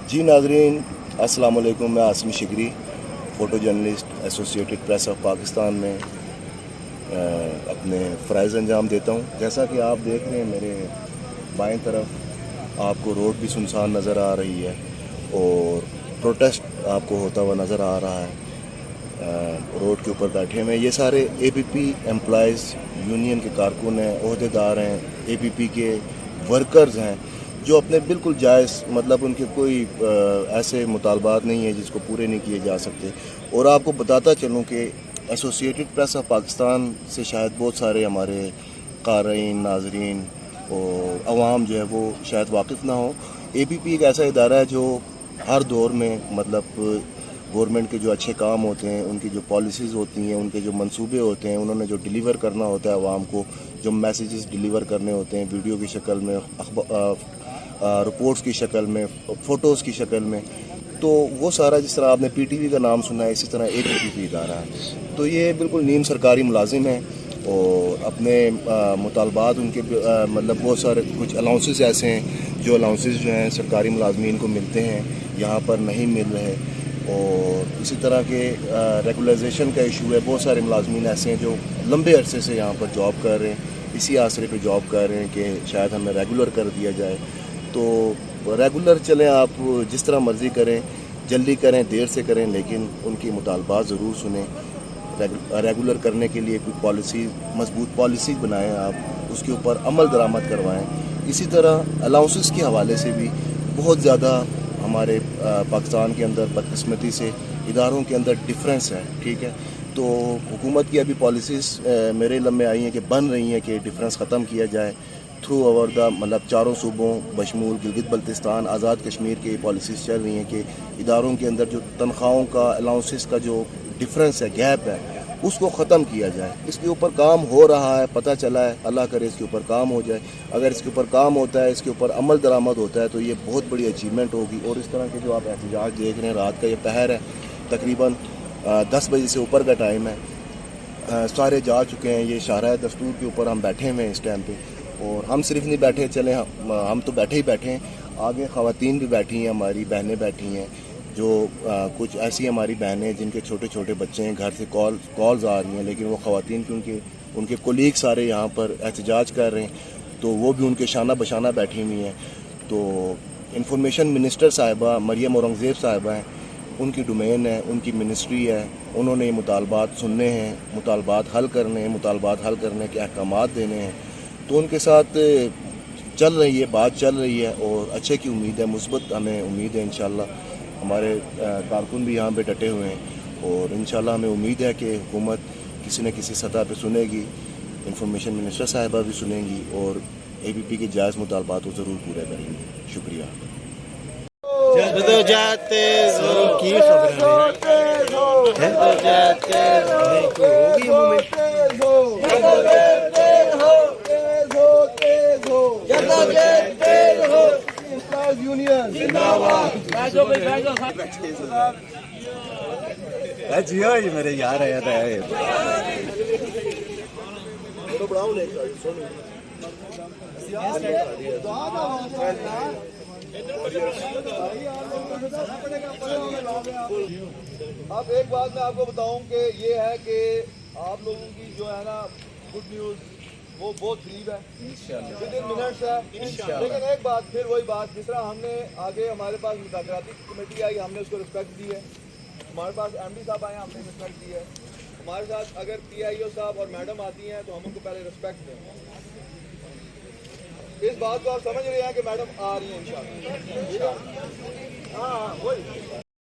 जी नाजरीन, अस्सलाम वालेकुम। मैं Asim Shigri, photo journalist, Associated Press of Pakistan में अपने फ़राइज़ अंजाम देता हूँ। जैसा कि आप देख रहे हैं, मेरे बाएं तरफ आपको रोड भी सुनसान नज़र आ रही है और प्रोटेस्ट आपको होता हुआ नज़र आ रहा है। रोड के ऊपर बैठे हुए ये सारे एपीपी एम्प्लॉइज़ यूनियन के कारकुन हैं, ओहदेदार हैं, एपीपी के वर्कर्स हैं, जो अपने बिल्कुल जायज़, मतलब उनके कोई ऐसे मुतालबात नहीं है जिसको पूरे नहीं किए जा सकते। और आपको बताता चलूँ कि एसोसिएटेड प्रेस ऑफ पाकिस्तान से शायद बहुत सारे हमारे क़ारीन, नाज़रीन और अवाम जो है वो शायद वाकिफ़ ना हो। एपीपी एक ऐसा इदारा है जो हर दौर में, मतलब गवर्नमेंट के जो अच्छे काम होते हैं, उनकी जो पॉलिसीज़ होती हैं, उनके जो मंसूबे होते हैं, उन्होंने जो डिलीवर करना होता है आवाम को, जो मैसेजेस डिलीवर करने होते हैं वीडियो की शक्ल में, रिपोर्ट्स की शक्ल में, फ़ोटोज़ की शक्ल में, तो वो सारा, जिस तरह आपने पीटीवी का नाम सुना है, इसी तरह एक एपीपी इदारा है। तो ये बिल्कुल नीम सरकारी मुलाजिम है और अपने मुतालबात उनके मतलब बहुत सारे कुछ अलाउंसेस ऐसे हैं जो अलाउंसेस जो हैं सरकारी मुलाजमीन को मिलते हैं, यहाँ पर नहीं मिल रहे। और इसी तरह के रेगुलराइजेशन का इशू है। बहुत सारे मुलाजमीन ऐसे हैं जो लंबे अरसे से यहाँ पर जॉब कर रहे हैं, इसी आसरे पे जॉब कर रहे हैं कि शायद हमें रेगुलर कर दिया जाए। तो रेगुलर चलें, आप जिस तरह मर्ज़ी करें, जल्दी करें, देर से करें, लेकिन उनकी मुतालबात ज़रूर सुनें। रेगुलर करने के लिए कोई पॉलिसी, मजबूत पॉलिसी बनाएं, आप उसके ऊपर अमल दरामद करवाएं। इसी तरह अलाउंसेस के हवाले से भी बहुत ज़्यादा हमारे पाकिस्तान के अंदर बदकिस्मती से इदारों के अंदर डिफरेंस है, ठीक है। तो हुकूमत की अभी पॉलिसीज़ मेरे इल्म में आई हैं कि बन रही हैं कि डिफरेंस ख़त्म किया जाए थ्रू ओवर द, मतलब चारों सूबों बशमूल गिलगित बल्तिस्तान, आज़ाद कश्मीर की पॉलिसीज़ चल रही हैं कि इदारों के अंदर जो तनख्वाहों का, अलाउंसेस का जो डिफरेंस है, गैप है, उसको ख़त्म किया जाए। इसके ऊपर काम हो रहा है, पता चला है, अल्लाह करे इसके ऊपर काम हो जाए। अगर इसके ऊपर काम होता है, इसके ऊपर अमल दरामद होता है, तो ये बहुत बड़ी अचीवमेंट होगी। और इस तरह के जो आप एहतजाज देख रहे हैं, रात का ये पहर है, तकरीबन 10 बजे से ऊपर का टाइम है, सारे जा चुके हैं। ये शाहराह दस्तूर के ऊपर हम बैठे हुए हैं इस टाइम पे, और हम सिर्फ नहीं बैठे, चले हम तो बैठे ही बैठे हैं, आगे ख़वातीन भी बैठी हैं, हमारी बहनें बैठी हैं, जो कुछ ऐसी हमारी बहनें जिनके छोटे छोटे बच्चे हैं, घर से कॉल्स आ रही हैं, लेकिन वो ख़वातीन क्योंकि उनके कोलीग सारे यहाँ पर एहतजाज कर रहे हैं, तो वो भी उनके शाना बशाना बैठी हुई हैं। तो इंफॉर्मेशन मिनिस्टर साहिबा मरियम औरंगज़ेब साहिबा हैं, उनकी डोमेन है, उनकी मिनिस्ट्री है, उन्होंने ये मुतालबात सुनने हैं, मुतालबात हल करने हैं, मुतालबात हल करने के अहकामात देने हैं। तो उनके साथ चल रही है, बात चल रही है और अच्छे की उम्मीद है, मुस्बत हमें उम्मीद है। इंशाल्लाह हमारे कारकुन भी यहाँ पे डटे हुए हैं और इंशाल्लाह हमें उम्मीद है कि हुकूमत किसी न किसी सतह पे सुनेगी, इंफॉर्मेशन मिनिस्टर साहिबा भी सुनेंगी और एपीपी के जायज़ मुतालबात को ज़रूर पूरा करेंगे। शुक्रिया। जियो ये मेरे यार आया था यार। अब एक बात मैं आपको बताऊं कि ये है कि आप लोगों की जो है ना गुड न्यूज़ वो बहुत करीब है, विद इन मिनट्स है। लेकिन एक बात, फिर वही बात, जिस तरह हमने आगे हमारे पास मुज़ाकराती कमेटी आई, हमने उसको रिस्पेक्ट दी है। हमारे पास एमडी साहब आए, हमने रिस्पेक्ट दी है। हमारे साथ अगर पीआईओ साहब और मैडम आती हैं तो हम उनको पहले रिस्पेक्ट दें। इस बात को आप समझ रहे हैं कि मैडम आ रही हैं इंशाल्लाह। हाँ, वही